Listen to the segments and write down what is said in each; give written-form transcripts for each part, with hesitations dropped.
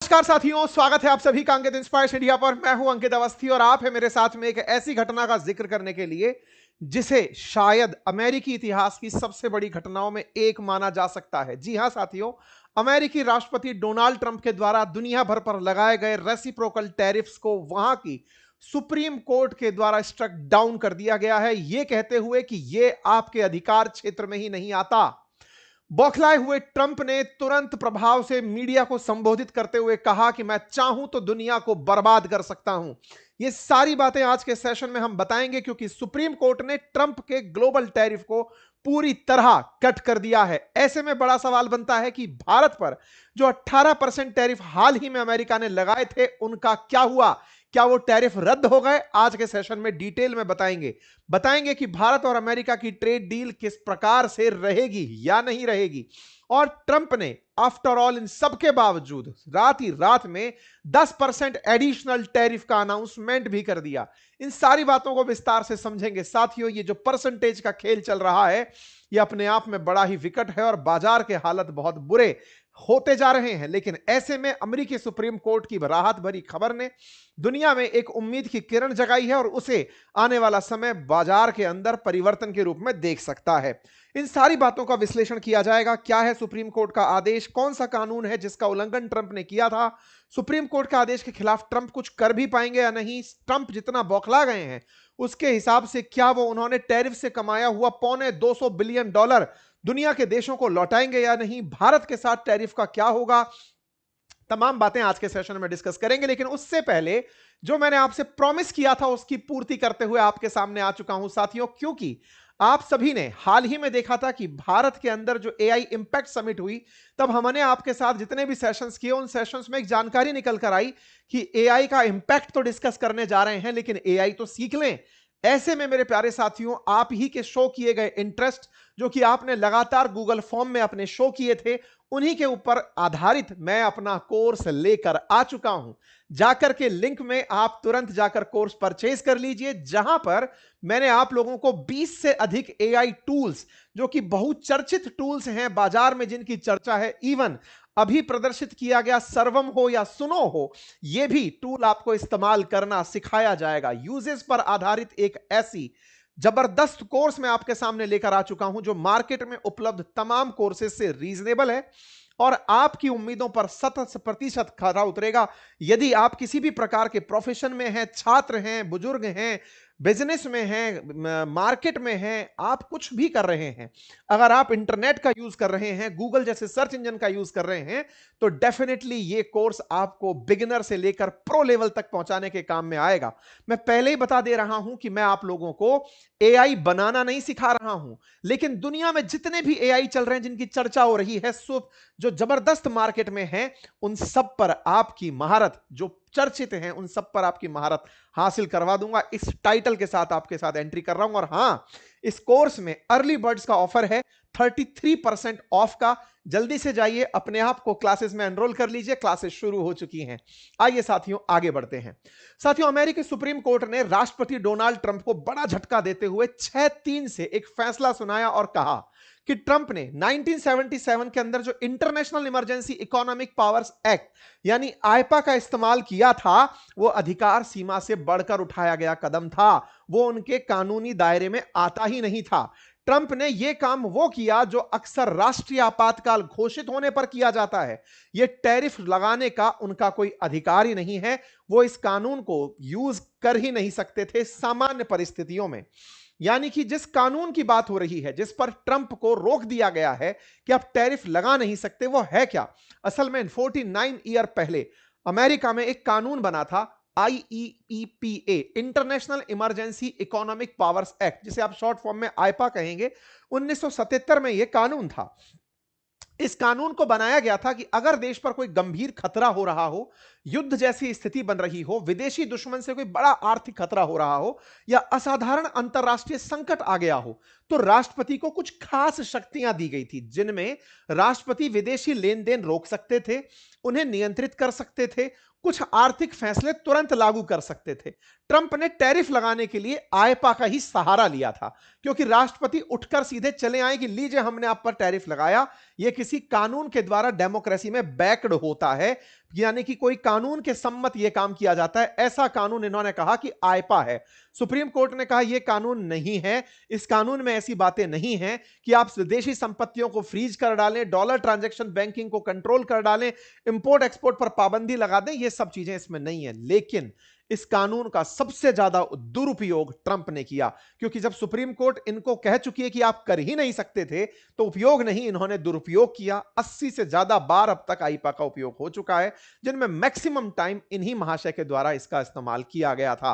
नमस्कार साथियों, स्वागत है आप सभी का अंकित इंस्पायर्स इंडिया पर। मैं हूं अंकित अवस्थी और आप है मेरे साथ में एक ऐसी घटना का जिक्र करने के लिए जिसे शायद अमेरिकी इतिहास की सबसे बड़ी घटनाओं में एक माना जा सकता है। जी हां साथियों, अमेरिकी राष्ट्रपति डोनाल्ड ट्रंप के द्वारा दुनिया भर पर लगाए गए रेसिप्रोकल टैरिफ्स को वहां की सुप्रीम कोर्ट के द्वारा स्ट्रक डाउन कर दिया गया है, यह कहते हुए कि यह आपके अधिकार क्षेत्र में ही नहीं आता। बौखलाए हुए ट्रंप ने तुरंत प्रभाव से मीडिया को संबोधित करते हुए कहा कि मैं चाहूं तो दुनिया को बर्बाद कर सकता हूं। ये सारी बातें आज के सेशन में हम बताएंगे, क्योंकि सुप्रीम कोर्ट ने ट्रंप के ग्लोबल टैरिफ को पूरी तरह कट कर दिया है। ऐसे में बड़ा सवाल बनता है कि भारत पर जो 18% टैरिफ हाल ही में अमेरिका ने लगाए थे, उनका क्या हुआ? क्या वो टैरिफ रद्द हो गए? आज के सेशन में डिटेल में बताएंगे कि भारत और अमेरिका की ट्रेड डील किस प्रकार से रहेगी या नहीं रहेगी। और ट्रंप ने आफ्टर ऑल इन सब के बावजूद रात ही रात में 10% एडिशनल टैरिफ का अनाउंसमेंट भी कर दिया। इन सारी बातों को विस्तार से समझेंगे साथियों। ये जो परसेंटेज का खेल चल रहा है, ये अपने आप में बड़ा ही विकट है और बाजार के हालत बहुत बुरे होते जा रहे हैं। लेकिन ऐसे में अमेरिकी सुप्रीम कोर्ट की राहत भरी खबर ने दुनिया में एक उम्मीद की किरण जगाई है और उसे आने वाला समय बाजार के अंदर परिवर्तन के रूप में देख सकता है। इन सारी बातों का विश्लेषण किया जाएगा। क्या है सुप्रीम कोर्ट का आदेश? कौन सा कानून है जिसका उल्लंघन ट्रंप ने किया था? सुप्रीम कोर्ट के आदेश के खिलाफ ट्रंप कुछ कर भी पाएंगे या नहीं? ट्रंप जितना बौखला गए हैं उसके हिसाब से क्या वो उन्होंने टैरिफ से कमाया हुआ $250 बिलियन दुनिया के देशों को लौटाएंगे या नहीं? भारत के साथ टैरिफ का क्या होगा? तमाम बातें आज के सेशन में डिस्कस करेंगे। लेकिन उससे पहले जो मैंने आपसे प्रॉमिस किया था उसकी पूर्ति करते हुए आपके सामने आ चुका हूं साथियों, क्योंकि आप सभी ने हाल ही में देखा था कि भारत के अंदर जो एआई इंपैक्ट समिट हुई, तब हमने आपके साथ जितने भी सेशंस किए उन सेशंस में एक जानकारी निकल कर आई कि एआई का इंपैक्ट तो डिस्कस करने जा रहे हैं, लेकिन एआई तो सीख लें। ऐसे में मेरे प्यारे साथियों, आप ही के शो किए गए इंटरेस्ट जो कि आपने लगातार गूगल फॉर्म में अपने शो किए थे, उन्हीं के ऊपर आधारित मैं अपना कोर्स लेकर आ चुका हूं। जाकर के लिंक में आप तुरंत जाकर कोर्स परचेज कर लीजिए, जहां पर मैंने आप लोगों को 20 से अधिक एआई टूल्स, जो कि बहुचर्चित टूल्स हैं बाजार में, जिनकी चर्चा है, इवन अभी प्रदर्शित किया गया सर्वम हो या सुनो हो, यह भी टूल आपको इस्तेमाल करना सिखाया जाएगा। यूजेस पर आधारित एक ऐसी जबरदस्त कोर्स मैं आपके सामने लेकर आ चुका हूं जो मार्केट में उपलब्ध तमाम कोर्सेज से रीजनेबल है और आपकी उम्मीदों पर 100% खरा उतरेगा। यदि आप किसी भी प्रकार के प्रोफेशन में हैं, छात्र हैं, बुजुर्ग हैं, बिजनेस में हैं, मार्केट में हैं, आप कुछ भी कर रहे हैं, अगर आप इंटरनेट का यूज कर रहे हैं, गूगल जैसे सर्च इंजन का यूज कर रहे हैं, तो डेफिनेटली ये कोर्स आपको बिगिनर से लेकर प्रो लेवल तक पहुंचाने के काम में आएगा। मैं पहले ही बता दे रहा हूं कि मैं आप लोगों को एआई बनाना नहीं सिखा रहा हूं, लेकिन दुनिया में जितने भी एआई चल रहे हैं, जिनकी चर्चा हो रही है, जो जबरदस्त मार्केट में है, उन सब पर आपकी महारत, जो चर्चित हैं उन सब पर आपकी महारत हासिल करवा दूंगा। इस टाइटल के साथ आपके साथ एंट्री कर रहा हूं। और हां, इस कोर्स में अर्ली बर्ड्स का ऑफर है 33% ऑफ का। जल्दी से जाइए, अपने आप को क्लासेस में एनरोल कर लीजिए, क्लासेस शुरू हो चुकी हैं। आइए साथियों आगे बढ़ते हैं। साथियों, अमेरिकी सुप्रीम कोर्ट ने राष्ट्रपति डोनाल्ड ट्रंप को बड़ा झटका देते हुए 6-3 से एक फैसला सुनाया और कहा कि ट्रंप ने 1977 के अंदर जो international emergency economic powers act यानी आईपा का इस्तेमाल किया था, वो अधिकार सीमा से बढ़कर उठाया गया कदम था। वो उनके कानूनी दायरे में आता ही नहीं था। ट्रंप ने यह काम वो किया जो अक्सर राष्ट्रीय आपातकाल घोषित होने पर किया जाता है। यह टैरिफ लगाने का उनका कोई अधिकार ही नहीं है। वो इस कानून को यूज कर ही नहीं सकते थे सामान्य परिस्थितियों में। यानी कि जिस कानून की बात हो रही है, जिस पर ट्रंप को रोक दिया गया है कि आप टैरिफ लगा नहीं सकते, वो है क्या? असल में 49 ईयर पहले अमेरिका में एक कानून बना था, IEEPA, international emergency economic powers act, जिसे आप शॉर्ट फॉर्म में आईपा कहेंगे। 1977 में यह कानून था। इस कानून को बनाया गया था कि अगर देश पर कोई गंभीर खतरा हो रहा हो, युद्ध जैसी स्थिति बन रही हो, विदेशी दुश्मन से कोई बड़ा आर्थिक खतरा हो रहा हो, या असाधारण अंतरराष्ट्रीय संकट आ गया हो, तो राष्ट्रपति को कुछ खास शक्तियां दी गई थी, जिनमें राष्ट्रपति विदेशी लेन देन रोक सकते थे, उन्हें नियंत्रित कर सकते थे, कुछ आर्थिक फैसले तुरंत लागू कर सकते थे। ट्रंप ने टैरिफ लगाने के लिए आईपा का ही सहारा लिया था, क्योंकि राष्ट्रपति उठकर सीधे चले आए कि लीजिए हमने आप पर टैरिफ लगाया। यह किसी कानून के द्वारा डेमोक्रेसी में बैक्ड होता है। यानी कि कोई कानून के सम्मत यह काम किया जाता है, ऐसा कानून इन्होंने कहा कि आईपा है। सुप्रीम कोर्ट ने कहा यह कानून नहीं है, इस कानून में ऐसी बातें नहीं हैं कि आप विदेशी संपत्तियों को फ्रीज कर डालें, डॉलर ट्रांजैक्शन बैंकिंग को कंट्रोल कर डालें, इंपोर्ट एक्सपोर्ट पर पाबंदी लगा दें, ये सब चीजें इसमें नहीं है। लेकिन इस कानून का सबसे ज्यादा दुरुपयोग ट्रंप ने किया, क्योंकि जब सुप्रीम कोर्ट इनको कह चुकी है कि आप कर ही नहीं सकते थे, तो उपयोग नहीं, इन्होंने दुरुपयोग किया। 80 से ज्यादा बार अब तक आईपा का उपयोग हो चुका है, जिनमें मैक्सिमम टाइम इन्हीं महाशय के द्वारा इसका इस्तेमाल किया गया था।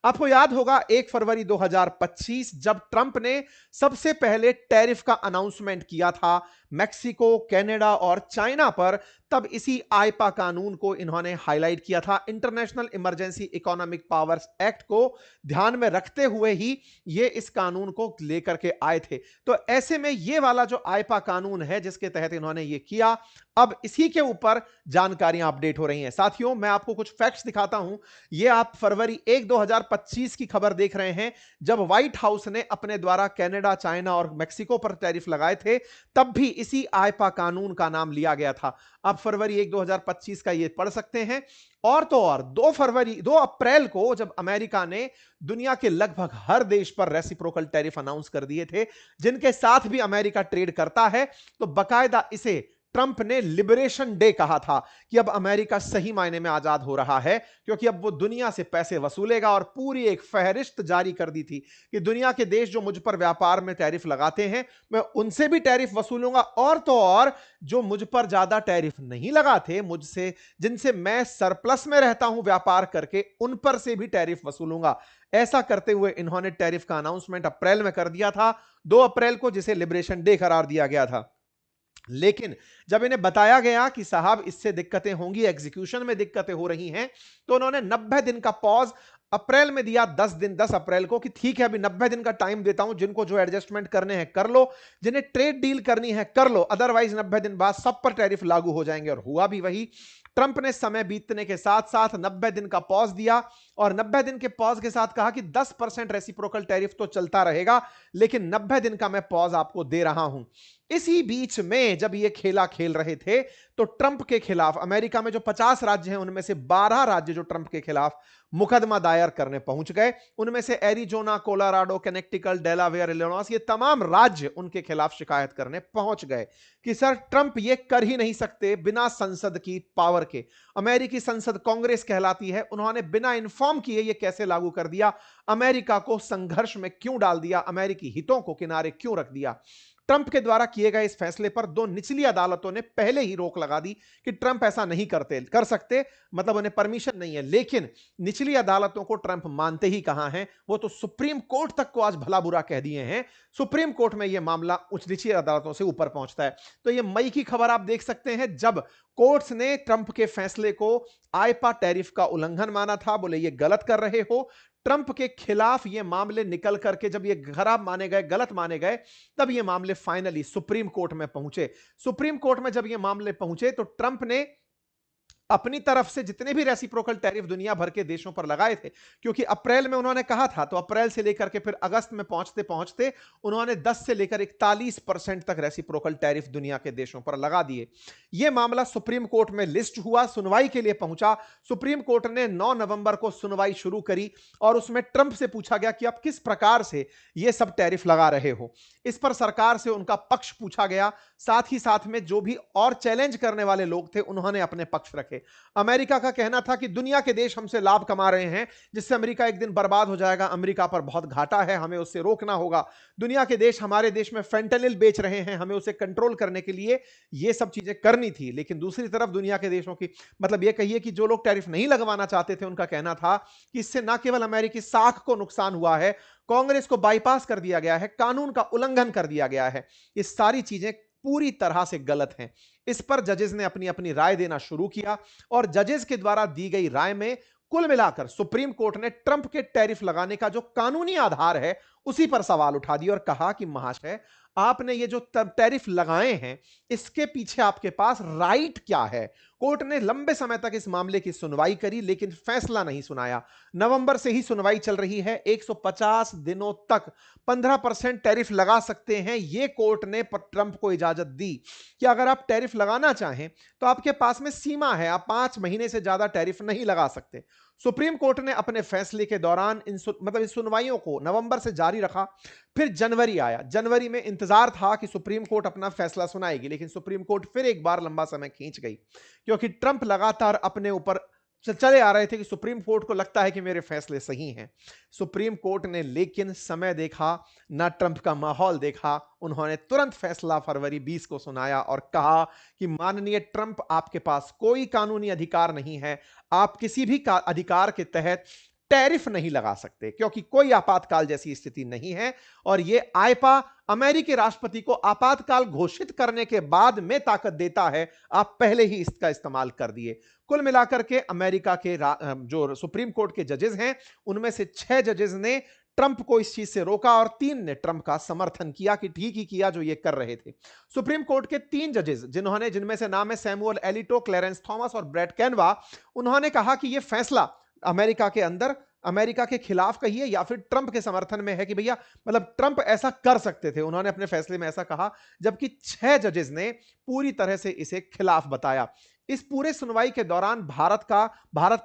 आपको याद होगा 1 फरवरी 2025 जब ट्रंप ने सबसे पहले टैरिफ का अनाउंसमेंट किया था मैक्सिको, कनाडा और चाइना पर, तब इसी आईपा कानून को इन्होंने हाईलाइट किया था। International emergency economic powers act को ध्यान में रखते हुए ही ये इस कानून को लेकर के आए थे। तो ऐसे में ये वाला जो आईपा कानून है जिसके तहत इन्होंने ये किया, अब इसी के ऊपर जानकारियां अपडेट हो रही हैं। साथियों, मैं आपको कुछ फैक्ट्स दिखाता हूं। ये आप फरवरी 1 2025 की खबर देख रहे हैं, जब व्हाइट हाउस ने अपने द्वारा कनाडा, चाइना और मैक्सिको पर टैरिफ लगाए थे, तब भी इसी आईपा कानून का नाम लिया गया था। आप फरवरी 1 2025 का ये पढ़ सकते हैं। और तो और 2 अप्रैल को जब अमेरिका ने दुनिया के लगभग हर देश पर रेसिप्रोकल टैरिफ अनाउंस कर दिए थे, जिनके साथ भी अमेरिका ट्रेड करता है, तो बकायदा इसे ट्रंप ने लिबरेशन डे कहा था कि अब अमेरिका सही मायने में आजाद हो रहा है, क्योंकि अब वो दुनिया से पैसे वसूलेगा। और पूरी एक फहरिस्त जारी कर दी थी कि दुनिया के देश जो मुझ पर व्यापार में टैरिफ लगाते हैं, मैं उनसे भी टैरिफ वसूलूंगा, और तो और जो मुझ पर ज्यादा टैरिफ नहीं लगाते, मुझसे जिनसे मैं सरप्लस में रहता हूं व्यापार करके, उन पर से भी टैरिफ वसूलूंगा। ऐसा करते हुए इन्होंने टैरिफ का अनाउंसमेंट अप्रैल में कर दिया था, 2 अप्रैल को, जिसे लिबरेशन डे करार दिया गया था। लेकिन जब इन्हें बताया गया कि साहब इससे दिक्कतें होंगी, एग्जीक्यूशन में दिक्कतें हो रही हैं, तो उन्होंने 90 दिन का पॉज अप्रैल में दिया, 10 अप्रैल को, कि ठीक है अभी 90 दिन का टाइम देता हूं, जिनको जो एडजस्टमेंट करने हैं कर लो, जिन्हें ट्रेड डील करनी है कर लो, अदरवाइज 90 दिन बाद सब पर टैरिफ लागू हो जाएंगे। और हुआ भी वही। ट्रंप ने समय बीतने के साथ साथ 90 दिन का पॉज दिया, और 90 दिन के पॉज के साथ कहा कि 10% रेसिप्रोकल टैरिफ तो चलता रहेगा, लेकिन 90 दिन का मैं पॉज आपको दे रहा हूं। इसी बीच में जब ये खेला खेल रहे थे, तो ट्रंप के खिलाफ अमेरिका में जो 50 राज्य हैं, उनमें से 12 राज्य जो ट्रंप के खिलाफ मुकदमा दायर करने पहुंच गए। उनमें से Arizona, Colorado, Connecticut, Delaware, Illinois, ये तमाम राज्य उनके खिलाफ शिकायत करने पहुंच गए कि सर ट्रंप ये कर ही नहीं सकते बिना संसद की पावर के। अमेरिकी संसद कांग्रेस कहलाती है, उन्होंने बिना इन्फॉर्म किए ये कैसे लागू कर दिया, अमेरिका को संघर्ष में क्यों डाल दिया, अमेरिकी हितों को किनारे क्यों रख दिया। ट्रंप के द्वारा किए गए इस फैसले पर 2 निचली अदालतों ने पहले ही रोक लगा दी कि ट्रंप ऐसा नहीं कर सकते, मतलब उन्हें परमिशन नहीं है। लेकिन निचली अदालतों को ट्रंप मानते ही कहां हैं, वो तो सुप्रीम कोर्ट तक को आज भला बुरा कह दिए हैं। सुप्रीम कोर्ट में यह मामला उच्च निचली अदालतों से ऊपर पहुंचता है। तो यह मई की खबर आप देख सकते हैं, जब कोर्ट्स ने ट्रंप के फैसले को आईपा टैरिफ का उल्लंघन माना था, बोले ये गलत कर रहे हो। ट्रंप के खिलाफ ये मामले निकल करके जब ये खराब माने गए, गलत माने गए, तब ये मामले फाइनली सुप्रीम कोर्ट में पहुंचे। सुप्रीम कोर्ट में जब ये मामले पहुंचे, तो ट्रंप ने अपनी तरफ से जितने भी रेसिप्रोकल टैरिफ दुनिया भर के देशों पर लगाए थे, क्योंकि अप्रैल में उन्होंने कहा था, तो अप्रैल से लेकर के फिर अगस्त में पहुंचते पहुंचते उन्होंने 10 से लेकर 41% तक रेसिप्रोकल टैरिफ दुनिया के देशों पर लगा दिए। यह मामला सुप्रीम कोर्ट में लिस्ट हुआ, सुनवाई के लिए पहुंचा। सुप्रीम कोर्ट ने 9 नवंबर को सुनवाई शुरू करी, और उसमें ट्रंप से पूछा गया कि आप किस प्रकार से यह सब टैरिफ लगा रहे हो। इस पर सरकार से उनका पक्ष पूछा गया, साथ ही साथ में जो भी और चैलेंज करने वाले लोग थे, उन्होंने अपने पक्ष रखे। अमेरिका का कहना था कि दुनिया के देश हमसे लाभ कमा रहे हैं, जिससे अमेरिका एक दिन बर्बाद हो जाएगा, अमेरिका पर बहुत घाटा है, हमें उससे रोकना होगा। दुनिया के देश हमारे देश में फेंटेनिल बेच रहे हैं, हमें उसे कंट्रोल करने के लिए ये सब चीजें करनी थी। लेकिन दूसरी तरफ दुनिया के देशों की, मतलब ये कहिए कि जो लोग टैरिफ नहीं लगवाना चाहते थे, उनका कहना था कि इससे न केवल अमेरिकी साख को नुकसान हुआ है, कांग्रेस को बाईपास कर दिया गया है, कानून का उल्लंघन कर दिया गया है। ये सारी चीजें पूरी तरह से गलत हैं। इस पर जजेस ने अपनी अपनी राय देना शुरू किया, और जजेस के द्वारा दी गई राय में कुल मिलाकर सुप्रीम कोर्ट ने ट्रंप के टैरिफ लगाने का जो कानूनी आधार है, उसी पर सवाल उठा दिया, और कहा कि महाशय, आपने ये जो टैरिफ लगाए हैं, इसके पीछे आपके पास राइट क्या है, कोर्ट ने लंबे समय तक इस मामले की सुनवाई करी लेकिन फैसला नहीं सुनाया। नवंबर से ही सुनवाई चल रही है। 150 दिनों तक 15% टैरिफ लगा सकते हैं। यह कोर्ट ने ट्रंप को इजाजत दी कि अगर आप टैरिफ लगाना चाहें तो आपके पास में सीमा है, आप 5 महीने से ज्यादा टैरिफ नहीं लगा सकते। सुप्रीम कोर्ट ने अपने फैसले के दौरान इस सुनवाइयों को नवंबर से जारी रखा। फिर जनवरी आया। जनवरी में इंतजार था कि सुप्रीम कोर्ट अपना फैसला सुनाएगी, लेकिन सुप्रीम कोर्ट फिर एक बार लंबा समय खींच गई क्योंकि ट्रंप लगातार अपने ऊपर चले आ रहे थे कि सुप्रीम कोर्ट को लगता है कि मेरे फैसले सही हैं। सुप्रीम कोर्ट ने लेकिन समय देखा, ना ट्रंप का माहौल देखा। उन्होंने तुरंत फैसला फरवरी 20 को सुनाया और कहा कि माननीय ट्रंप, आपके पास कोई कानूनी अधिकार नहीं है, आप किसी भी अधिकार के तहत टैरिफ नहीं लगा सकते क्योंकि कोई आपातकाल जैसी स्थिति नहीं है। और यह आईपा अमेरिकी राष्ट्रपति को आपातकाल घोषित करने के बाद में ताकत देता है, आप पहले ही इसका इस्तेमाल कर दिए। कुल मिलाकर के अमेरिका के जो सुप्रीम कोर्ट के जजेस हैं, उनमें से 6 जजेस ने ट्रंप को इस चीज से रोका और 3 ने ट्रंप का समर्थन किया कि ठीक ही किया जो ये कर रहे थे। सुप्रीम कोर्ट के 3 जजेस जिनमें से नाम है सैमुअल एलिटो, क्लेरेंस थॉमस और ब्रेट कैनवा, उन्होंने कहा कि यह फैसला अमेरिका के अंदर अमेरिका के खिलाफ कहिए या फिर ट्रंप के समर्थन में है कि भैया मतलब ट्रंप ऐसा कर सकते थे। उन्होंने अपने फैसले में ऐसा कहा, जबकि 6 जजेस ने पूरी तरह से इसे खिलाफ बताया। इस पूरे सुनवाई के दौरान भारत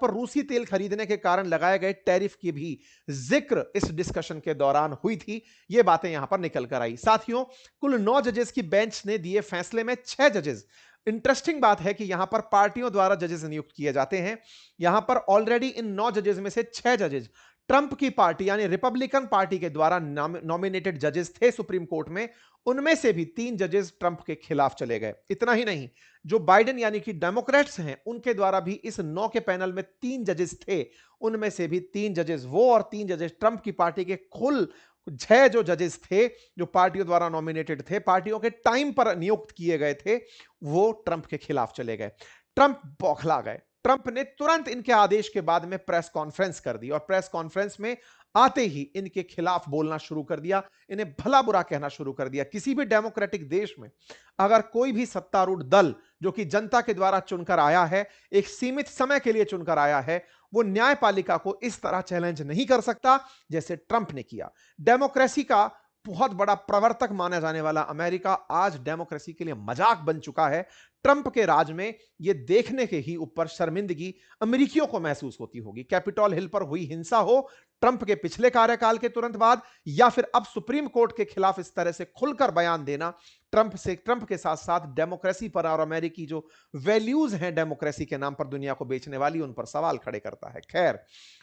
पर रूसी तेल खरीदने के कारण लगाए गए टैरिफ की भी जिक्र इस डिस्कशन के दौरान हुई थी। ये बातें यहां पर निकल कर आई। साथियों, कुल 9 जजेस की बेंच ने दिए फैसले में 6 जजेस। इंटरेस्टिंग बात है कि यहां पर पार्टियों द्वारा जजेस नियुक्त किए जाते हैं। यहां पर ऑलरेडी इन 9 जजेस में से 6 जजेस ट्रंप की पार्टी यानी रिपब्लिकन पार्टी के द्वारा नॉमिनेटेड जजेस थे सुप्रीम कोर्ट में। उनमें से भी 3 जजेस ट्रंप के खिलाफ चले गए। इतना ही नहीं, जो बाइडेन यानी कि डेमोक्रेट्स हैं, उनके द्वारा भी इस 9 के पैनल में 3 जजेस थे। उनमें से भी 3 जजेस वो और 3 जजेस ट्रंप की पार्टी के। कुल 6 जो जजेस थे जो पार्टियों द्वारा नॉमिनेटेड थे, पार्टियों के टाइम पर नियुक्त किए गए थे, वो ट्रंप के खिलाफ चले गए। ट्रंप बौखला गए। ट्रंप ने तुरंत इनके आदेश के बाद में प्रेस कॉन्फ्रेंस कर दी और प्रेस कॉन्फ्रेंस में आते ही इनके खिलाफ बोलना शुरू कर दिया, इन्हें भला बुरा कहना शुरू कर दिया। किसी भी डेमोक्रेटिक देश में अगर कोई भी सत्तारूढ़ दल जो कि जनता के द्वारा चुनकर आया है, एक सीमित समय के लिए चुनकर आया है, वो न्यायपालिका को इस तरह चैलेंज नहीं कर सकता जैसे ट्रंप ने किया। डेमोक्रेसी का बहुत बड़ा प्रवर्तक माना जाने वाला अमेरिका आज डेमोक्रेसी के लिए मजाक बन चुका है। ट्रंप के राज में यह देखने के ही ऊपर शर्मिंदगी अमेरिकियों को महसूस होती होगी। कैपिटॉल हिल पर हुई हिंसा हो ट्रंप के पिछले कार्यकाल के तुरंत बाद, या फिर अब सुप्रीम कोर्ट के खिलाफ इस तरह से खुलकर बयान देना, ट्रंप के साथ साथ डेमोक्रेसी पर और अमेरिकी जो वैल्यूज हैं डेमोक्रेसी के नाम पर दुनिया को बेचने वाली, उन पर सवाल खड़े करता है। खैर,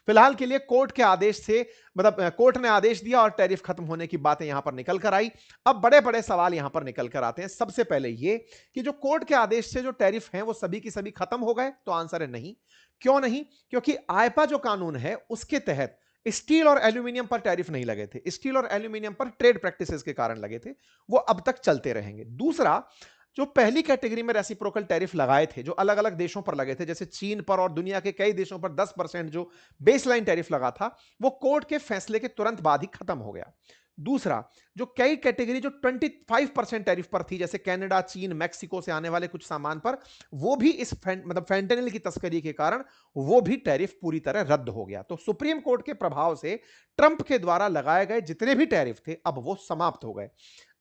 फिलहाल के लिए कोर्ट के आदेश से कोर्ट ने आदेश दिया और टैरिफ खत्म होने की बातें यहां पर निकल कर आई। अब बड़े बड़े सवाल यहां पर निकल कर आते हैं। सबसे पहले ये कि जो कोर्ट के आदेश से जो टैरिफ हैं वो सभी की सभी खत्म हो गए, तो आंसर है नहीं। क्यों नहीं? क्योंकि आईपा जो कानून है उसके तहत स्टील और एल्यूमिनियम पर टैरिफ नहीं लगे थे। स्टील और एल्यूमिनियम पर ट्रेड प्रैक्टिसेस के कारण लगे थे, वो अब तक चलते रहेंगे। दूसरा, जो पहली कैटेगरी में रेसिप्रोकल टैरिफ लगाए थे, जो अलग अलग देशों पर लगे थे, जैसे चीन पर और दुनिया के कई देशों पर 10% जो बेसलाइन टैरिफ लगा था, वो कोर्ट के फैसले के तुरंत बाद ही खत्म हो गया। दूसरा, जो कई कैटेगरी जो 25% टैरिफ पर थी, जैसे कनाडा, चीन, मैक्सिको से आने वाले कुछ सामान पर, वो भी इस फैंटेनिल की तस्करी के कारण वो भी टैरिफ पूरी तरह रद्द हो गया। तो सुप्रीम कोर्ट के प्रभाव से ट्रंप के द्वारा लगाए गए जितने भी टैरिफ थे अब वो समाप्त हो गए।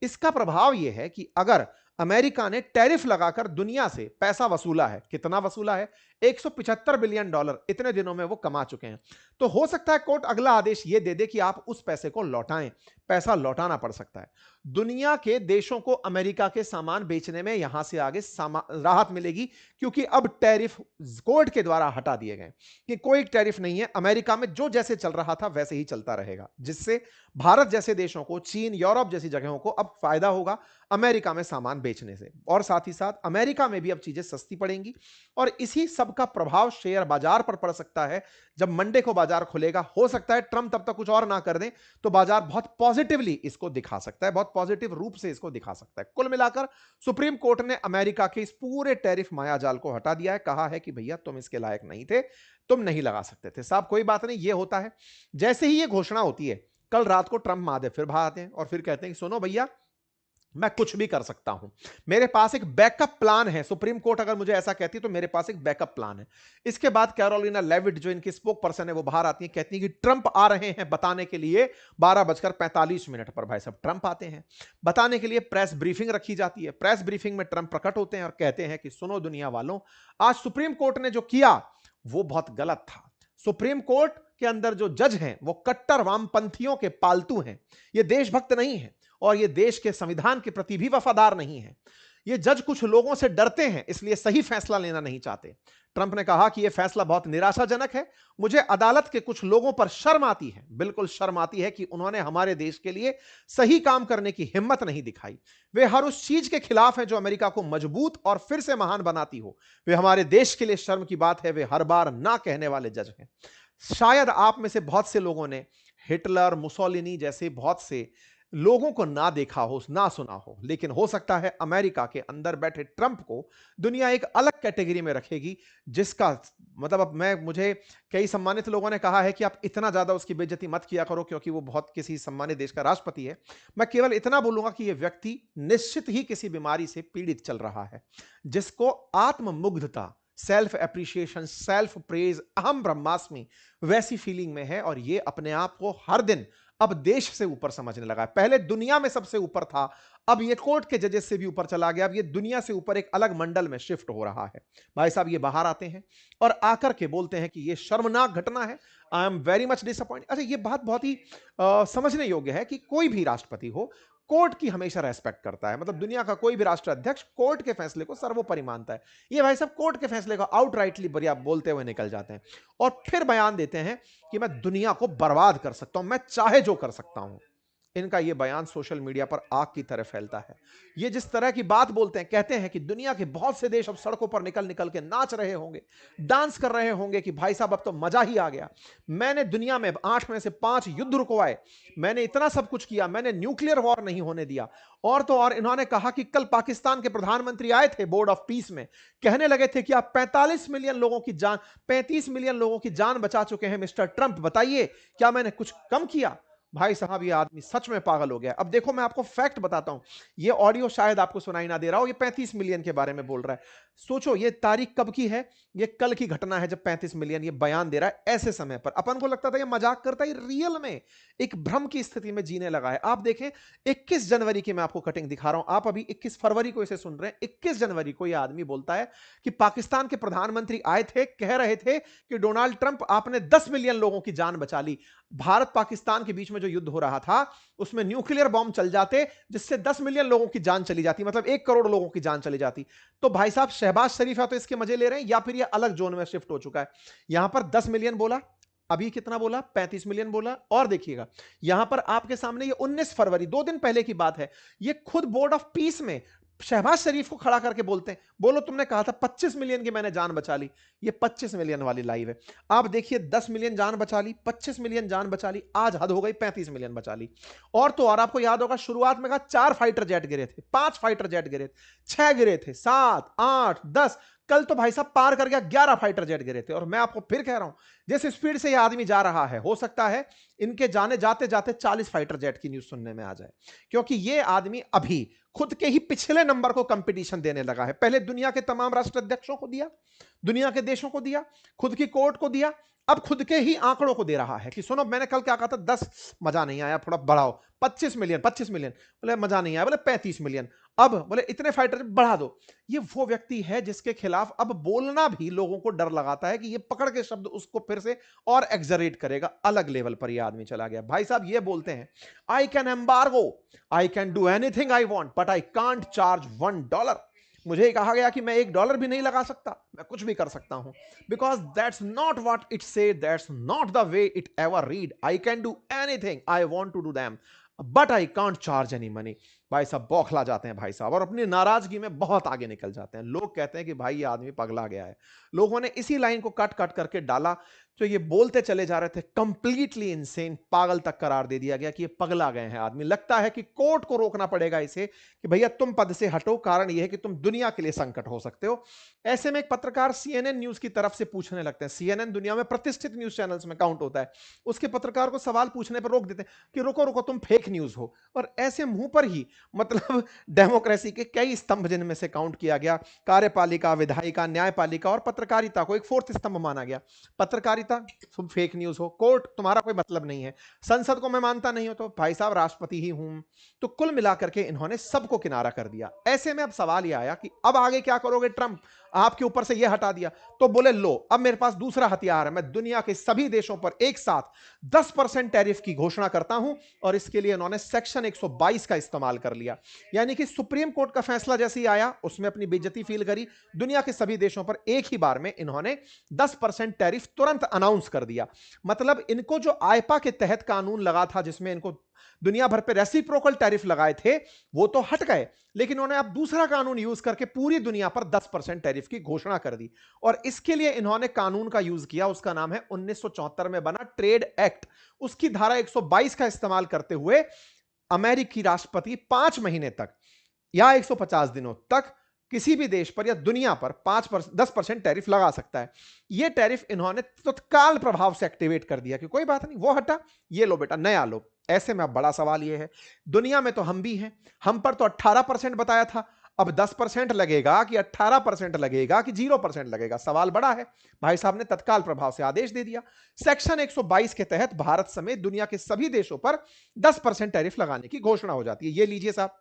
इसका प्रभाव यह है कि अगर अमेरिका ने टैरिफ लगाकर दुनिया से पैसा वसूला है, कितना वसूला है? $175 बिलियन इतने दिनों में वो कमा चुके हैं। तो हो सकता है कोर्ट अगला आदेश ये दे दे कि आप उस पैसे को लौटाएं। पैसा लौटाना पड़ सकता है। दुनिया के देशों को अमेरिका के सामान बेचने में यहां से आगे राहत मिलेगी, क्योंकि अब टैरिफ कोर्ट के द्वारा हटा दिए गए कि कोई टैरिफ नहीं है। अमेरिका में जो जैसे चल रहा था वैसे ही चलता रहेगा, जिससे भारत जैसे देशों को, चीन, यूरोप जैसी जगहों को अब फायदा होगा अमेरिका में सामान बेचने से। और साथ ही साथ अमेरिका में भी अब चीजें सस्ती पड़ेंगी और इसी सब का प्रभाव शेयर बाजार पर पड़ सकता है। जब मंडे को बाजार खुलेगा, हो सकता है ट्रंप तब तक कुछ और ना कर दें, तो बाजार बहुत पॉजिटिवली इसको दिखा सकता है, बहुत पॉजिटिव रूप से इसको दिखा सकता है। कुल मिलाकर सुप्रीम कोर्ट ने अमेरिका के इस पूरे टैरिफ मायाजाल को हटा दिया है। कहा है कि भैया तुम इसके लायक नहीं थे, तुम नहीं लगा सकते थे। साहब कोई बात नहीं, ये होता है। जैसे ही ये घोषणा होती है, कल रात को ट्रंप महादेव फिर बाहर आते हैं और फिर कहते हैं कि सुनो भैया, मैं कुछ भी कर सकता हूं, मेरे पास एक बैकअप प्लान है। सुप्रीम कोर्ट अगर मुझे ऐसा कहती है तो मेरे पास एक बैकअप प्लान है। इसके बाद कैरोलिना लेविट जो इनकी स्पोक पर्सन है वो बाहर आती है, कहती है कि ट्रंप आ रहे हैं बताने के लिए 12:45 पर। भाई साहब ट्रंप आते हैं बताने के लिए, प्रेस ब्रीफिंग रखी जाती है। प्रेस ब्रीफिंग में ट्रंप प्रकट होते हैं और कहते हैं कि सुनो दुनिया वालों, आज सुप्रीम कोर्ट ने जो किया वो बहुत गलत था। सुप्रीम कोर्ट के अंदर जो जज हैं वो कट्टर वामपंथियों के पालतू हैं, ये देशभक्त नहीं है और ये देश के संविधान के प्रति भी वफादार नहीं है। ये जज कुछ लोगों से डरते हैं, इसलिए सही फैसला लेना नहीं चाहते। ट्रंप ने कहा कि यह फैसला बहुत निराशाजनक है, मुझे अदालत के कुछ लोगों पर शर्म आती है, बिल्कुल शर्म आती है कि उन्होंने हमारे देश के लिए सही काम करने की हिम्मत नहीं दिखाई। वे हर उस चीज के खिलाफ हैं जो अमेरिका को मजबूत और फिर से महान बनाती हो। वे हमारे देश के लिए शर्म की बात है, वे हर बार ना कहने वाले जज हैं। शायद आप में से बहुत से लोगों ने हिटलर, मुसोलिनी जैसे बहुत से लोगों को ना देखा हो, ना सुना हो, लेकिन हो सकता है अमेरिका के अंदर बैठे ट्रंप को दुनिया एक अलग कैटेगरी में रखेगी, जिसका मतलब अब मुझे कई सम्मानित लोगों ने कहा है कि आप इतना ज्यादा उसकी बेइज्जती मत किया करो क्योंकि वो बहुत किसी सम्मानित देश का राष्ट्रपति है। मैं केवल इतना बोलूंगा कि यह व्यक्ति निश्चित ही किसी बीमारी से पीड़ित चल रहा है, जिसको आत्ममुग्धता, सेल्फ एप्रिशिएशन, सेल्फ प्रेज, अहम ब्रह्मास्मि वैसी फीलिंग में है और ये अपने आप को हर दिन अब देश से ऊपर समझने लगा है। पहले दुनिया में सबसे ऊपर था, अब ये कोर्ट के जजेस से भी ऊपर चला गया, अब ये दुनिया से ऊपर एक अलग मंडल में शिफ्ट हो रहा है। भाई साहब ये बाहर आते हैं और आकर के बोलते हैं कि ये शर्मनाक घटना है, I am very much disappointed. अच्छा, ये बात बहुत ही समझने योग्य है कि कोई भी राष्ट्रपति हो, कोर्ट की हमेशा रेस्पेक्ट करता है। मतलब दुनिया का कोई भी राष्ट्र अध्यक्ष कोर्ट के फैसले को सर्वोपरि मानता है। ये भाई साहब कोर्ट के फैसले को आउटराइटली बढ़िया बोलते हुए निकल जाते हैं और फिर बयान देते हैं कि मैं दुनिया को बर्बाद कर सकता हूं, मैं चाहे जो कर सकता हूं। इनका यह बयान सोशल मीडिया पर आग की तरह फैलता है। ये जिस तरह की बात बोलते हैं, कहते हैं कि दुनिया के बहुत से देश अब सड़कों पर निकल निकल के नाच रहे होंगे, डांस कर रहे होंगे कि भाई साहब अब तो मजा ही आ गया, मैंने दुनिया में 8 में से 5 युद्ध रुकवाए, मैंने इतना सब कुछ किया, मैंने न्यूक्लियर वॉर नहीं होने दिया। और तो और इन्होंने कहा कि कल पाकिस्तान के प्रधानमंत्री आए थे बोर्ड ऑफ पीस में, कहने लगे थे कि आप 45 मिलियन लोगों की जान, 35 मिलियन लोगों की जान बचा चुके हैं मिस्टर ट्रंप, बताइए क्या मैंने कुछ कम किया? भाई साहब ये आदमी सच में पागल हो गया। अब देखो मैं आपको फैक्ट बताता हूं, ये ऑडियो शायद आपको सुनाई ना दे रहा हो, ये 35 मिलियन के बारे में बोल रहा है। सोचो ये तारीख कब की है, ये कल की घटना है जब 35 मिलियन ये बयान दे रहा है। ऐसे समय पर अपन को लगता था ये मजाक करता है, रियल में एक भ्रम की स्थिति में जीने लगा है। आप देखें 21 जनवरी की मैं आपको कटिंग दिखा रहा हूं, आप अभी 21 फरवरी को इसे सुन रहे हैं। 21 जनवरी को यह आदमी बोलता है कि पाकिस्तान के प्रधानमंत्री आए थे, कह रहे थे कि डोनाल्ड ट्रंप आपने 10 मिलियन लोगों की जान बचा ली। भारत पाकिस्तान के बीच में जो युद्ध हो रहा था उसमें न्यूक्लियर बॉम्ब चल जाते जिससे 10 मिलियन लोगों की जान चली जाती, मतलब 1 करोड़ लोगों की जान चली जाती। तो भाई साहब शहबाज शरीफ है तो इसके मजे ले रहे हैं या फिर ये अलग जोन में शिफ्ट हो चुका है। यहां पर 10 मिलियन बोला, अभी कितना बोला, 35 मिलियन बोला। और देखिएगा यहां पर आपके सामने ये 19 फरवरी 2 दिन पहले की बात है, ये खुद बोर्ड ऑफ पीस में शहबाज शरीफ को खड़ा करके बोलते हैं, बोलो तुमने कहा था 25 मिलियन की मैंने जान बचा ली। ये 25 मिलियन वाली लाइव है। आप देखिए 10 मिलियन जान बचा ली, 25 मिलियन जान बचा ली, आज हद हो गई 35 मिलियन बचा ली। और तो और आपको याद होगा शुरुआत में कहा 4 फाइटर जेट गिरे थे, 5 फाइटर जेट गिरे थे, 6 गिरे थे, 7, 8, 10, कल तो भाई साहब पार कर गया 11 फाइटर जेट गिरे थे। और मैं आपको फिर कह रहा हूं जिस स्पीड से यह आदमी जा रहा है, हो सकता है इनके जाने जाते जाते 40 फाइटर जेट की न्यूज सुनने में आ जाए, क्योंकि यह आदमी अभी खुद के ही पिछले नंबर को कंपटीशन देने लगा है। पहले दुनिया के तमाम राष्ट्राध्यक्षों को दिया, दुनिया के देशों को दिया, खुद की कोर्ट को दिया, अब खुद के ही आंकड़ों को दे रहा है कि सुनो मैंने कल क्या कहा था, 10 मजा नहीं आया, थोड़ा बढ़ाओ, 25 मिलियन, 25 मिलियन, बोले मजा नहीं आया, बोले 35 मिलियन, अब बोले इतने फाइटर बढ़ा दो। ये वो व्यक्ति है जिसके खिलाफ अब बोलना भी लोगों को डर लगाता है कि ये पकड़ के शब्द उसको फिर से और एक्सजरेट करेगा। अलग लेवल पर ये आदमी चला गया। भाई साहब ये बोलते हैं I can embargo, I can do anything I want but I can't charge $1। मुझे कहा गया कि मैं $1 भी नहीं लगा सकता, मैं कुछ भी कर सकता हूं, because that's not what it say, that's not the way it ever read. I can do anything I want to do them but I can't charge any money. भाई साहब बौखला जाते हैं भाई साहब और अपनी नाराजगी में बहुत आगे निकल जाते हैं। लोग कहते हैं कि भाई ये आदमी पगला गया है। लोगों ने इसी लाइन को कट कट करके डाला तो ये बोलते चले जा रहे थे कंप्लीटली इनसेन, पागल तक करार दे दिया गया कि ये पगला गए हैं आदमी। लगता है कि कोर्ट को रोकना पड़ेगा इसे कि भैया तुम पद से हटो, कारण यह है कि तुम दुनिया के लिए संकट हो सकते हो। ऐसे में एक पत्रकार CNN न्यूज की तरफ से पूछने लगते हैं, CNN दुनिया में प्रतिष्ठित न्यूज चैनल्स में काउंट होता है, उसके पत्रकार को सवाल पूछने पर रोक देते हैं कि रुको रुको तुम फेक न्यूज हो। और ऐसे मुंह पर ही मतलब डेमोक्रेसी के कई स्तंभ जिनमें से काउंट किया गया, कार्यपालिका, विधायिका, न्यायपालिका और पत्रकारिता को एक फोर्थ स्तंभ माना गया। पत्रकारिता तुम फेक न्यूज हो, कोर्ट तुम्हारा कोई मतलब नहीं है, संसद को मैं मानता नहीं हूं तो भाई साहब राष्ट्रपति ही हूं। तो कुल मिलाकर के इन्होंने सबको किनारा कर दिया। ऐसे में अब सवाल यह आया कि अब आगे क्या करोगे ट्रंप, आपके ऊपर से यह हटा दिया तो बोले लो अब मेरे पास दूसरा हथियार है, मैं दुनिया के सभी देशों पर एक साथ 10% टैरिफ की घोषणा करता हूं। और इसके लिए इन्होंने सेक्शन 122 का इस्तेमाल कर लिया, यानी कि सुप्रीम कोर्ट का फैसला जैसे ही आया उसमें अपनी बेइज्जती फील करी, दुनिया के सभी देशों पर एक ही बार में इन्होंने 10% टैरिफ तुरंत अनाउंस कर दिया। मतलब इनको जो आईपा के तहत कानून लगा था जिसमें इनको दुनिया भर पे रेसिप्रोकल टैरिफ लगाए थे वो तो हट गए, लेकिन उन्होंने अब दूसरा कानून यूज करके पूरी दुनिया पर 10% टैरिफ की घोषणा कर दी। और इसके लिए इन्होंने कानून का यूज किया, उसका नाम है 1974 में बना ट्रेड एक्ट। उसकी धारा 122 का इस्तेमाल करते हुए अमेरिकी राष्ट्रपति 5 महीने तक या 150 दिनों तक किसी भी देश पर या दुनिया पर 10% टैरिफ लगा सकता है। यह टैरिफ इन्होंने तत्काल प्रभाव से एक्टिवेट कर दिया कि कोई बात नहीं, वो हटा, ये लो बेटा नया लो। ऐसे में अब बड़ा सवाल यह है, दुनिया में तो हम भी हैं, हम पर तो 18% बताया था, अब 10% लगेगा कि 18% लगेगा कि 0% लगेगा, सवाल बड़ा है। भाई साहब ने तत्काल प्रभाव से आदेश दे दिया, सेक्शन 122 के तहत भारत समेत दुनिया के सभी देशों पर 10% टैरिफ लगाने की घोषणा हो जाती है। ये लीजिए साहब,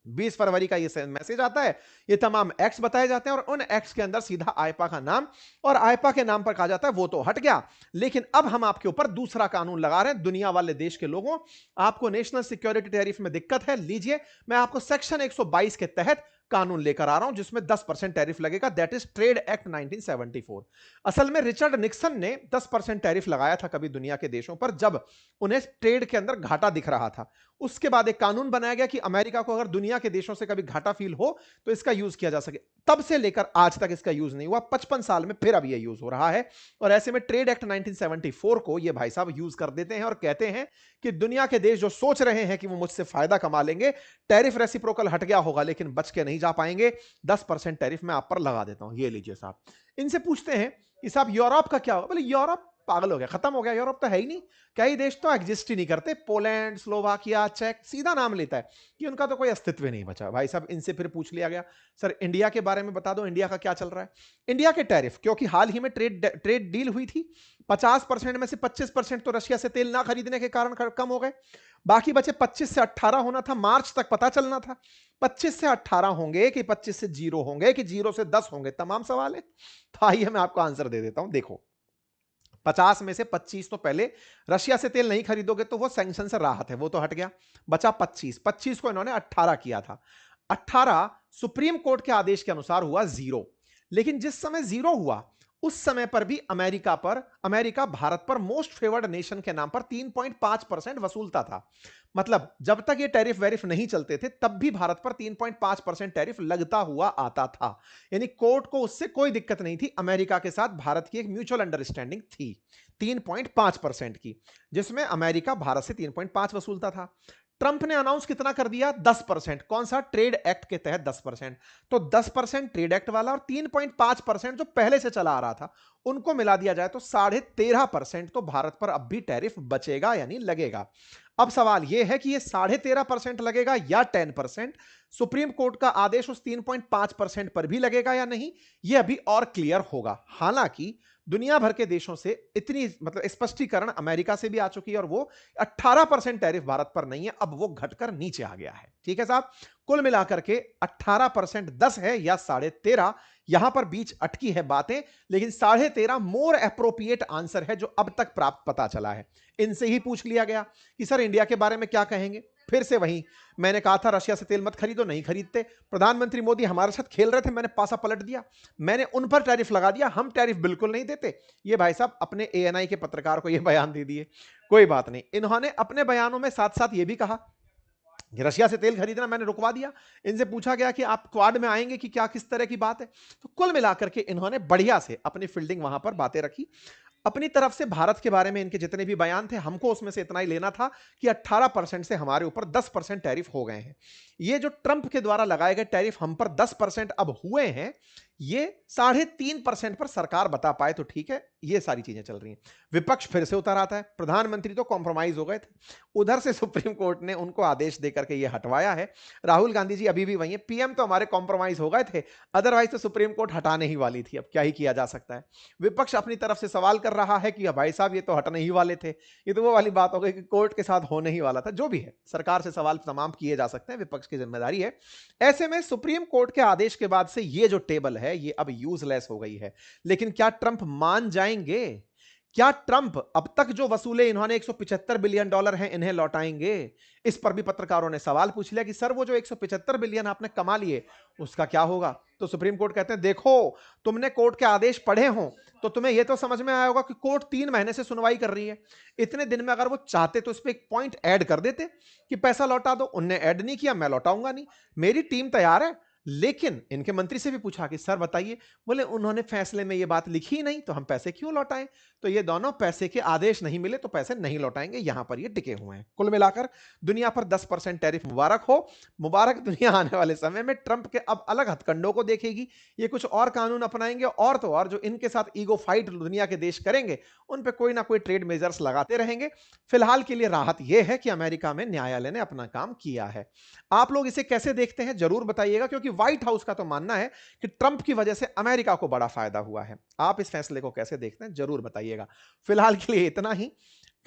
20 फरवरी का ये मैसेज आता है, ये तमाम एक्ट्स बताए जाते हैं और उन एक्ट्स के अंदर सीधा आईपा का नाम और आईपा के नाम पर कहा जाता है वो तो हट गया, लेकिन अब हम आपके ऊपर दूसरा कानून लगा रहे हैं। दुनिया वाले देश के लोगों, आपको नेशनल सिक्योरिटी टैरिफ में दिक्कत है, लीजिए मैं आपको सेक्शन 122 के तहत कानून लेकर आ रहा हूं जिसमें 10% टैरिफ लगेगा, दैट इज ट्रेड एक्ट 1974। असल में रिचर्ड निक्सन ने 10% टैरिफ लगाया था कभी दुनिया के देशों पर जब उन्हें ट्रेड के अंदर घाटा दिख रहा था। उसके बाद एक कानून बनाया गया कि अमेरिका को अगर दुनिया के देशों से कभी घाटा फील हो तो इसका यूज किया जा सके। तब से लेकर आज तक इसका यूज नहीं हुआ, 55 साल में फिर अब यह यूज हो रहा है। और ऐसे में ट्रेड एक्ट 1974 को ये भाई साहब यूज कर देते हैं और कहते हैं कि दुनिया के देश जो सोच रहे हैं कि वो मुझसे फायदा कमा लेंगे, टैरिफ रेसिप्रोकल हट गया होगा लेकिन बच के नहीं जा पाएंगे, 10% टैरिफ मैं आप पर लगा देता हूं, ये लीजिए साहब। इनसे पूछते हैं कि साहब यूरोप का क्या होगा, बोले यूरोप पागल हो गया, खत्म हो गया, यूरोप तो है ही नहीं, कई देश तो एग्जिस्ट ही नहीं करते, पोलैंड, स्लोवाकिया, चेक, सीधा नाम लेता है कि उनका तो कोई अस्तित्व नहीं बचा। भाई साहब इनसे फिर पूछ लिया गया, सर इंडिया के बारे में बता दो, इंडिया का क्या चल रहा है। इंडिया के टैरिफ, क्योंकि हाल ही में ट्रेड डील हुई थी, 50% में से 25% तो रशिया से तेल ना खरीदने के कारण कम हो गए, बाकी बचे 25 से 18 होना था, मार्च तक पता चलना था 25 से 18 होंगे कि 25 से 0 होंगे कि 0 से 10 होंगे, तमाम सवाल है। तो आइए मैं आपको आंसर दे देता हूं। देखो 50 में से 25 तो पहले रशिया से तेल नहीं खरीदोगे तो वो सैंक्शन से राहत है, वो तो हट गया, बचा 25 को इन्होंने 18 किया था। 18 सुप्रीम कोर्ट के आदेश के अनुसार हुआ 0, लेकिन जिस समय 0 हुआ उस समय पर भी अमेरिका भारत पर मोस्ट फेवर्ड नेशन के नाम पर 3.5% वसूलता था। मतलब जब तक ये टैरिफ वेरिफ नहीं चलते थे तब भी भारत पर 3.5% टैरिफ लगता हुआ आता था, यानी कोर्ट को उससे कोई दिक्कत नहीं थी। अमेरिका के साथ भारत की एक म्यूचुअल अंडरस्टैंडिंग थी 3.5% की, जिसमें अमेरिका भारत से 3.5 वसूलता था। ट्रंप ने अनाउंस कितना कर दिया, 10%। कौन सा, ट्रेड एक्ट के तहत 10%। तो 10% ट्रेड एक्ट वाला और 3.5% जो पहले से चला आ रहा था उनको मिला दिया जाए तो 13.5% तो भारत पर अब भी टैरिफ बचेगा यानी लगेगा। अब सवाल यह है कि यह 13.5% लगेगा या 10%, सुप्रीम कोर्ट का आदेश उस 3.5% पर भी लगेगा या नहीं, यह अभी और क्लियर होगा। हालांकि दुनिया भर के देशों से इतनी मतलब स्पष्टीकरण अमेरिका से भी आ चुकी है और वो 18% टैरिफ भारत पर नहीं है, अब वो घटकर नीचे आ गया है। ठीक है साहब, कुल मिलाकर के 18% 10 है या 13.5, यहां पर बीच अटकी है बातें, लेकिन 13.5 मोर एप्रोप्रिएट आंसर है जो अब तक प्राप्त पता चला है। इनसे ही पूछ लिया गया कि सर इंडिया के बारे में क्या कहेंगे, फिर से वही मैंने कहा था रशिया से तेल मत खरीदो, नहीं खरीदते। प्रधानमंत्री मोदी हमारे साथ खेल रहे थे, मैंने पासा पलट दिया, मैंने उन पर टैरिफ लगा दिया, हम टैरिफ बिल्कुल नहीं देते। ये भाई साहब अपने एएनआई के पत्रकार को ये बयान दे दिए। कोई बात नहीं, इन्होंने अपने बयानों में साथ साथ ये भी कहा रशिया से तेल खरीदना मैंने रुकवा दिया। इनसे पूछा गया कि आप क्वाड में आएंगे कि क्या, किस तरह की बात है। तो कुल मिलाकर के इन्होंने बढ़िया से अपनी फील्डिंग वहां पर बातें रखी। अपनी तरफ से भारत के बारे में इनके जितने भी बयान थे, हमको उसमें से इतना ही लेना था कि 18% से हमारे ऊपर 10% टैरिफ हो गए हैं। ये जो ट्रंप के द्वारा लगाए गए टैरिफ हम पर 10% अब हुए हैं, ये 3.5% पर सरकार बता पाए तो ठीक है। ये सारी चीजें चल रही हैं। विपक्ष फिर से उतर आता है, प्रधानमंत्री तो कॉम्प्रोमाइज हो गए थे, उधर से सुप्रीम कोर्ट ने उनको आदेश देकर के ये हटवाया है। राहुल गांधी जी अभी भी वही है, पीएम तो हमारे कॉम्प्रोमाइज हो गए थे, अदरवाइज तो सुप्रीम कोर्ट हटाने ही वाली थी, अब क्या ही किया जा सकता है। विपक्ष अपनी तरफ से सवाल कर रहा है कि भाई साहब ये तो हटने ही वाले थे, ये तो वो वाली बात हो गई कि कोर्ट के साथ होने ही वाला था। जो भी है, सरकार से सवाल तमाम किए जा सकते हैं, विपक्ष की जिम्मेदारी है। ऐसे में सुप्रीम कोर्ट के आदेश के बाद से ये जो टेबल है ये अब यूजलेस हो गई है। लेकिन क्या ट्रंप मान जाएंगे? क्या ट्रंप अब तक जो वसूले इन्होंने $175 बिलियन हैं इन्हें लौटाएंगे? इस पर भी पत्रकारों ने सवाल पूछ लिया कि सर वो जो 175 बिलियन आपने कमा लिए उसका क्या होगा? तो सुप्रीम कोर्ट कहते हैं देखो, तुमने कोर्ट के आदेश पढ़े हो तो तुम्हें यह तो समझ में आया होगा कि कोर्ट 3 महीने से सुनवाई कर रही है। इतने दिन में अगर वो चाहते तो इस पर एक पॉइंट ऐड कर देते कि पैसा लौटा दो। उनने ऐड नहीं किया, मैं लौटाऊंगा नहीं, मेरी टीम तैयार है। लेकिन इनके मंत्री से भी पूछा कि सर बताइए, बोले उन्होंने फैसले में ये बात लिखी ही नहीं तो हम पैसे क्यों लौटाएं? तो ये दोनों पैसे के आदेश नहीं मिले तो पैसे नहीं लौटाएंगे, यहां पर ये टिके हुए हैं। कुल मिलाकर दुनिया पर 10% टैरिफ मुबारक हो। मुबारक दुनिया आने वाले समय में ट्रंप के अब अलग हथकंडों को देखेगी। ये कुछ और कानून अपनाएंगे और तो और जो इनके साथ ईगो फाइट दुनिया के देश करेंगे उन पे कोई ना कोई ट्रेड मेजर्स लगाते रहेंगे। फिलहाल के लिए राहत यह है कि अमेरिका में न्यायालय ने अपना काम किया है। आप लोग इसे कैसे देखते हैं जरूर बताइएगा, क्योंकि व्हाइट हाउस का तो मानना है कि ट्रंप की वजह से अमेरिका को बड़ा फायदा हुआ है। आप इस फैसले को कैसे देखते हैं जरूर बताइएगा। फिलहाल के लिए इतना ही।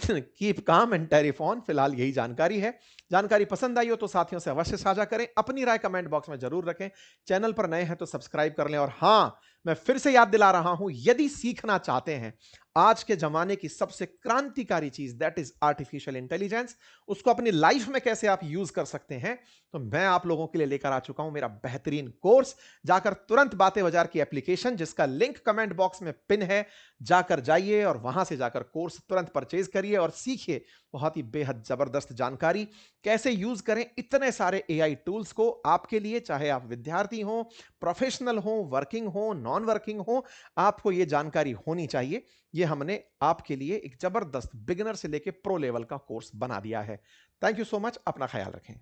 Keep calm and tariff on. फिलहाल यही जानकारी है। जानकारी पसंद आई हो तो साथियों से अवश्य साझा करें, अपनी राय कमेंट बॉक्स में जरूर रखें। चैनल पर नए हैं तो सब्सक्राइब कर लें। और हां, मैं फिर से याद दिला रहा हूं, यदि सीखना चाहते हैं आज के जमाने की सबसे क्रांतिकारी चीज दैट इज आर्टिफिशियल इंटेलिजेंस, उसको अपनी लाइफ में कैसे आप यूज कर सकते हैं, तो मैं आप लोगों के लिए लेकर आ चुका हूं मेरा बेहतरीन कोर्स। जाकर तुरंत बातें बाजार की एप्लीकेशन, जिसका लिंक कमेंट बॉक्स में पिन है, जाकर जाइए और वहां से जाकर कोर्स तुरंत परचेज करिए और सीखिए बहुत ही बेहद जबरदस्त जानकारी कैसे यूज करें इतने सारे एआई टूल्स को आपके लिए। चाहे आप विद्यार्थी हो, प्रोफेशनल हो, वर्किंग हो, नॉन वर्किंग हो, आपको यह जानकारी होनी चाहिए। यह हमने आपके लिए एक जबरदस्त बिगिनर से लेकर प्रो लेवल का कोर्स बना दिया है। Thank you so much. अपना ख्याल रखें।